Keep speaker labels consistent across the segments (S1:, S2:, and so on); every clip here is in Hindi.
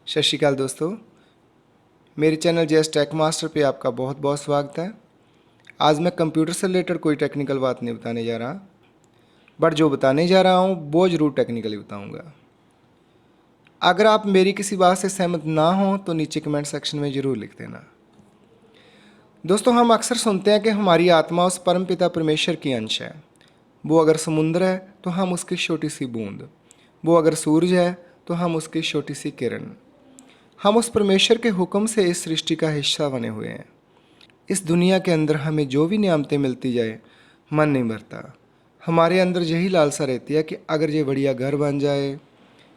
S1: सत श्री अकाल दोस्तों, मेरे चैनल जेएस टेक मास्टर पे आपका बहुत बहुत स्वागत है। आज मैं कंप्यूटर से रिलेटेड कोई टेक्निकल बात नहीं बताने जा रहा, बट जो बताने जा रहा हूँ वो ज़रूर टेक्निकली बताऊँगा। अगर आप मेरी किसी बात से सहमत ना हो तो नीचे कमेंट सेक्शन में ज़रूर लिख देना। दोस्तों, हम अक्सर सुनते हैं कि हमारी आत्मा उस परमपिता परमेश्वर की अंश है। वो अगर समुद्र है तो हम उसकी छोटी सी बूंद, वो अगर सूरज है तो हम उसकी छोटी सी किरण। हम उस परमेश्वर के हुक्म से इस सृष्टि का हिस्सा बने हुए हैं। इस दुनिया के अंदर हमें जो भी नियामतें मिलती जाए, मन नहीं भरता। हमारे अंदर यही लालसा रहती है कि अगर ये बढ़िया घर बन जाए,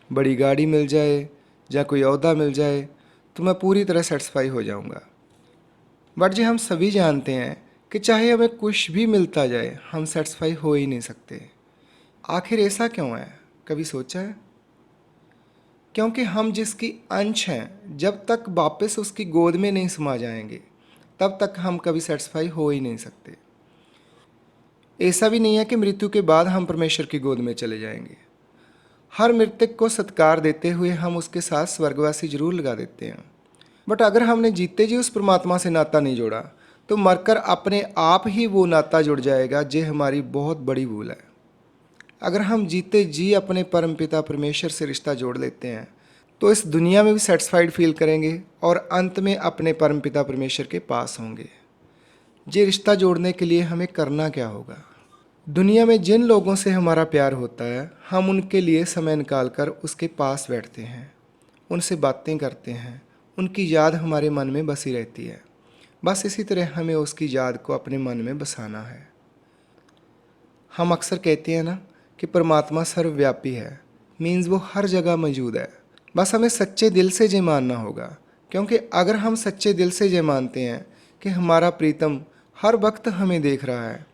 S1: बड़ी गाड़ी मिल जाए या कोई ओहदा मिल जाए तो मैं पूरी तरह सेटिस्फाई हो जाऊंगा। बट जी हम सभी जानते हैं कि चाहे हमें कुछ भी मिलता जाए, हम सेटिस्फाई हो ही नहीं सकते। आखिर ऐसा क्यों है? कभी सोचा है? क्योंकि हम जिसकी अंश हैं, जब तक वापस उसकी गोद में नहीं समा जाएंगे तब तक हम कभी सेटिस्फाई हो ही नहीं सकते। ऐसा भी नहीं है कि मृत्यु के बाद हम परमेश्वर की गोद में चले जाएंगे। हर मृतक को सत्कार देते हुए हम उसके साथ स्वर्गवासी जरूर लगा देते हैं। बट अगर हमने जीते जी उस परमात्मा से नाता नहीं जोड़ा तो मरकर अपने आप ही वो नाता जुड़ जाएगा, जो हमारी बहुत बड़ी भूल है। अगर हम जीते जी अपने परमपिता परमेश्वर से रिश्ता जोड़ लेते हैं तो इस दुनिया में भी सेटिस्फाइड फील करेंगे और अंत में अपने परमपिता परमेश्वर के पास होंगे। ये रिश्ता जोड़ने के लिए हमें करना क्या होगा? दुनिया में जिन लोगों से हमारा प्यार होता है, हम उनके लिए समय निकाल कर उसके पास बैठते हैं, उनसे बातें करते हैं, उनकी याद हमारे मन में बसी रहती है। बस इसी तरह हमें उसकी याद को अपने मन में बसाना है। हम अक्सर कहते हैं ना कि परमात्मा सर्वव्यापी है, मीन्स वो हर जगह मौजूद है। बस हमें सच्चे दिल से ये मानना होगा, क्योंकि अगर हम सच्चे दिल से ये मानते हैं कि हमारा प्रीतम हर वक्त हमें देख रहा है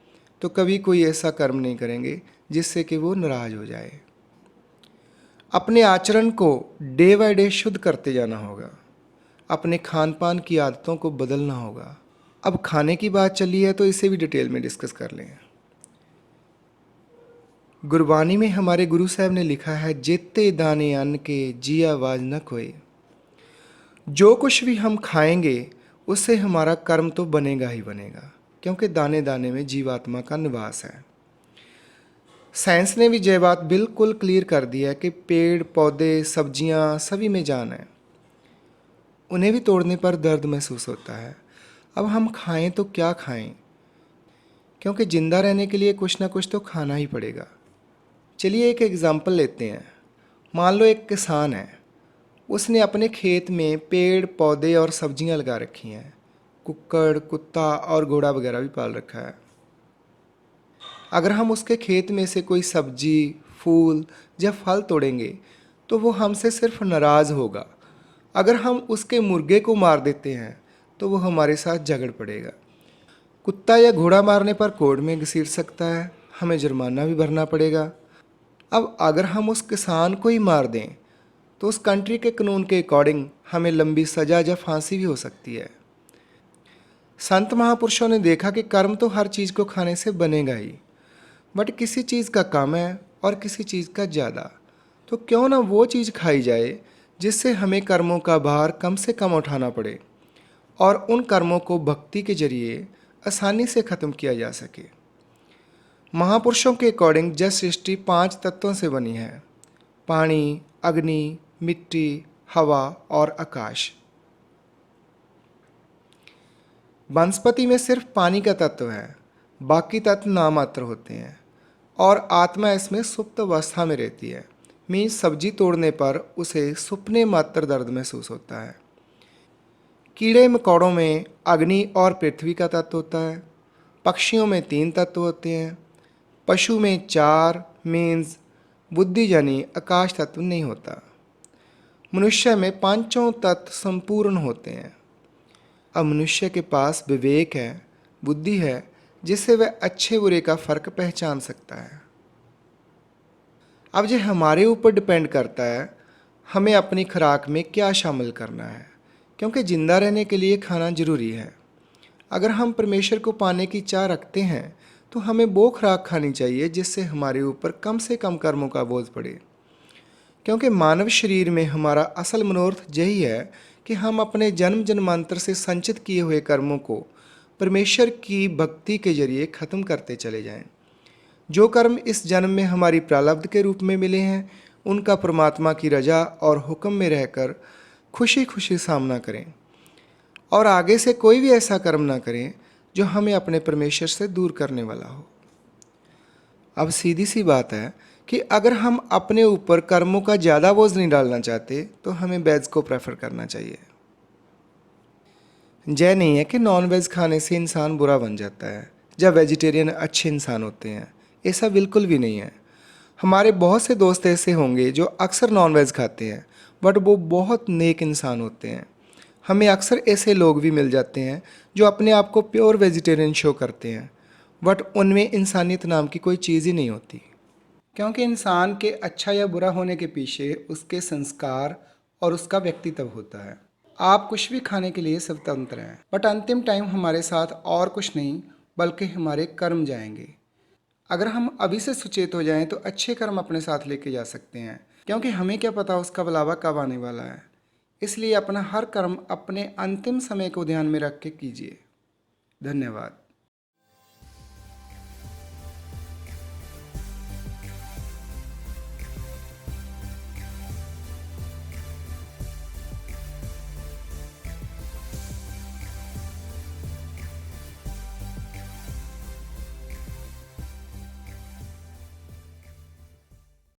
S1: तो कभी कोई ऐसा कर्म नहीं करेंगे जिससे कि वो नाराज़ हो जाए। अपने आचरण को डे बाय डे शुद्ध करते जाना होगा। अपने खान पान की आदतों को बदलना होगा। अब खाने की बात चली है तो इसे भी डिटेल में डिस्कस कर लें। गुरबानी में हमारे गुरु साहब ने लिखा है, जेते दाने अन्न के जी आवाज न कोई। जो कुछ भी हम खाएंगे उससे हमारा कर्म तो बनेगा ही बनेगा, क्योंकि दाने दाने में जीवात्मा का निवास है। साइंस ने भी यह बात बिल्कुल क्लियर कर दी है कि पेड़ पौधे सब्जियां सभी में जान है। उन्हें भी तोड़ने पर दर्द महसूस होता है। अब हम खाएं तो क्या खाएं, क्योंकि ज़िंदा रहने के लिए कुछ ना कुछ तो खाना ही पड़ेगा। चलिए एक एग्ज़ाम्पल लेते हैं। मान लो एक किसान है, उसने अपने खेत में पेड़ पौधे और सब्जियां लगा रखी हैं। कुक्कड़ कुत्ता और घोड़ा वगैरह भी पाल रखा है। अगर हम उसके खेत में से कोई सब्जी फूल या फल तोड़ेंगे तो वो हमसे सिर्फ नाराज़ होगा। अगर हम उसके मुर्गे को मार देते हैं तो वो हमारे साथ झगड़ पड़ेगा। कुत्ता या घोड़ा मारने पर कोर्ट में घसीट सकता है, हमें जुर्माना भी भरना पड़ेगा। अब अगर हम उस किसान को ही मार दें तो उस कंट्री के कानून के अकॉर्डिंग हमें लंबी सजा या फांसी भी हो सकती है। संत महापुरुषों ने देखा कि कर्म तो हर चीज़ को खाने से बनेगा ही, बट किसी चीज़ का कम है और किसी चीज़ का ज़्यादा। तो क्यों ना वो चीज़ खाई जाए जिससे हमें कर्मों का भार कम से कम उठाना पड़े और उन कर्मों को भक्ति के जरिए आसानी से ख़त्म किया जा सके। महापुरुषों के अकॉर्डिंग जल सृष्टि 5 तत्वों से बनी है: पानी, अग्नि, मिट्टी, हवा और आकाश। वनस्पति में सिर्फ पानी का तत्व है, बाकी तत्व नामात्र होते हैं और आत्मा इसमें सुप्त अवस्था में रहती है। मीन्स सब्जी तोड़ने पर उसे सुपने मात्र दर्द महसूस होता है। कीड़े मकोड़ों में अग्नि और पृथ्वी का तत्व होता है। पक्षियों में 3 तत्व होते हैं। पशु में 4 मीन्स बुद्धि यानी आकाश तत्व नहीं होता। मनुष्य में पांचों तत्व संपूर्ण होते हैं। अब मनुष्य के पास विवेक है, बुद्धि है, जिससे वह अच्छे बुरे का फर्क पहचान सकता है। अब ये हमारे ऊपर डिपेंड करता है हमें अपनी खुराक में क्या शामिल करना है, क्योंकि ज़िंदा रहने के लिए खाना ज़रूरी है। अगर हम परमेश्वर को पाने की चाह रखते हैं तो हमें वो खुराक खानी चाहिए जिससे हमारे ऊपर कम से कम कर्मों का बोझ पड़े, क्योंकि मानव शरीर में हमारा असल मनोरथ यही है कि हम अपने जन्म जन्मांतर से संचित किए हुए कर्मों को परमेश्वर की भक्ति के जरिए ख़त्म करते चले जाएं। जो कर्म इस जन्म में हमारी प्रारब्ध के रूप में मिले हैं, उनका परमात्मा की रजा और हुक्म में रहकर खुशी खुशी सामना करें और आगे से कोई भी ऐसा कर्म ना करें जो हमें अपने परमेश्वर से दूर करने वाला हो। अब सीधी सी बात है कि अगर हम अपने ऊपर कर्मों का ज़्यादा बोझ नहीं डालना चाहते तो हमें वेज को प्रेफर करना चाहिए। यह नहीं है कि नॉन वेज खाने से इंसान बुरा बन जाता है या वेजिटेरियन अच्छे इंसान होते हैं, ऐसा बिल्कुल भी नहीं है। हमारे बहुत से दोस्त ऐसे होंगे जो अक्सर नॉन वेज खाते हैं बट वो बहुत नेक इंसान होते हैं। हमें अक्सर ऐसे लोग भी मिल जाते हैं जो अपने आप को प्योर वेजिटेरियन शो करते हैं बट उनमें इंसानियत नाम की कोई चीज़ ही नहीं होती। क्योंकि इंसान के अच्छा या बुरा होने के पीछे उसके संस्कार और उसका व्यक्तित्व होता है। आप कुछ भी खाने के लिए स्वतंत्र हैं बट अंतिम टाइम हमारे साथ और कुछ नहीं बल्कि हमारे कर्म जाएंगे। अगर हम अभी से सुचेत हो जाएं तो अच्छे कर्म अपने साथ लेके जा सकते हैं, क्योंकि हमें क्या पता उसका बुलावा कब आने वाला है। इसलिए अपना हर कर्म अपने अंतिम समय को ध्यान में रख के कीजिए। धन्यवाद।